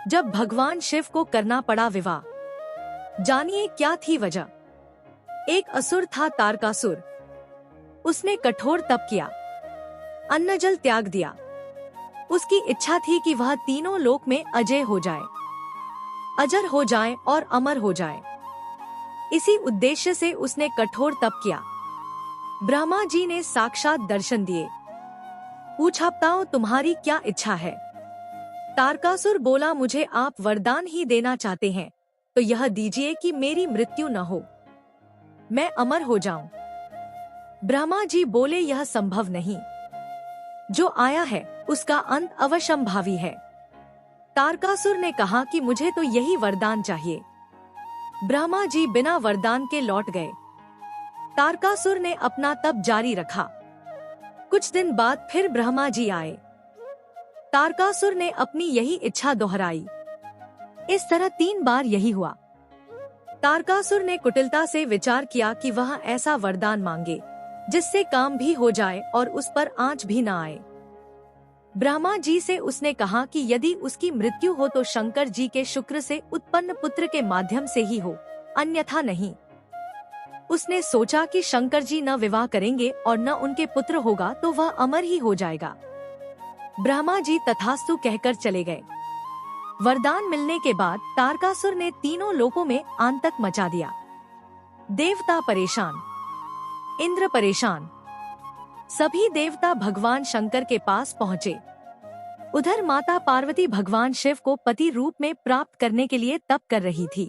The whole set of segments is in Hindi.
जब भगवान शिव को करना पड़ा विवाह। जानिए क्या थी वजह। एक असुर था तारकासुर। उसने कठोर तप किया, अन्न जल त्याग दिया। उसकी इच्छा थी कि वह तीनों लोक में अजय हो जाए, अजर हो जाए और अमर हो जाए। इसी उद्देश्य से उसने कठोर तप किया। ब्रह्मा जी ने साक्षात दर्शन दिए। पूछा, बताओ तुम्हारी क्या इच्छा है? तारकासुर बोला, मुझे आप वरदान ही देना चाहते हैं तो यह दीजिए कि मेरी मृत्यु न हो, मैं अमर हो जाऊं। ब्रह्मा जी बोले, यह संभव नहीं। जो आया है उसका अंत अवश्यंभावी है। तारकासुर ने कहा कि मुझे तो यही वरदान चाहिए। ब्रह्मा जी बिना वरदान के लौट गए। तारकासुर ने अपना तप जारी रखा। कुछ दिन बाद फिर ब्रह्मा जी आए। तारकासुर ने अपनी यही इच्छा दोहराई। इस तरह 3 बार यही हुआ। तारकासुर ने कुटिलता से विचार किया कि वह ऐसा वरदान मांगे जिससे काम भी हो जाए और उस पर आंच भी न आए। ब्रह्मा जी से उसने कहा कि यदि उसकी मृत्यु हो तो शंकर जी के शुक्र से उत्पन्न पुत्र के माध्यम से ही हो, अन्यथा नहीं। उसने सोचा कि शंकर जी न विवाह करेंगे और न उनके पुत्र होगा तो वह अमर ही हो जाएगा। ब्रह्मा जी तथास्तु कहकर चले गए। वरदान मिलने के बाद तारकासुर ने तीनों लोकों में आतंक मचा दिया। देवता परेशान, इंद्र परेशान। सभी देवता भगवान शंकर के पास पहुँचे। उधर माता पार्वती भगवान शिव को पति रूप में प्राप्त करने के लिए तप कर रही थी।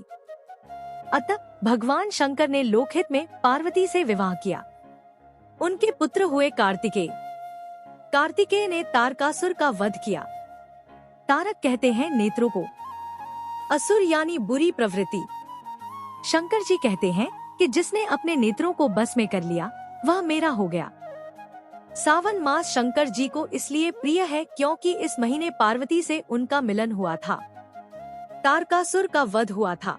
अतः भगवान शंकर ने लोकहित में पार्वती से विवाह किया। उनके पुत्र हुए कार्तिकेय। कार्तिकेय ने तारकासुर का वध किया। तारक कहते हैं नेत्रों को, असुर यानी बुरी प्रवृत्ति। शंकर जी कहते हैं कि जिसने अपने नेत्रों को बस में कर लिया वह मेरा हो गया। सावन मास शंकर जी को इसलिए प्रिय है क्योंकि इस महीने पार्वती से उनका मिलन हुआ था, तारकासुर का वध हुआ था।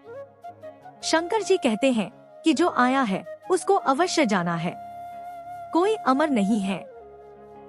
शंकर जी कहते हैं कि जो आया है उसको अवश्य जाना है, कोई अमर नहीं है।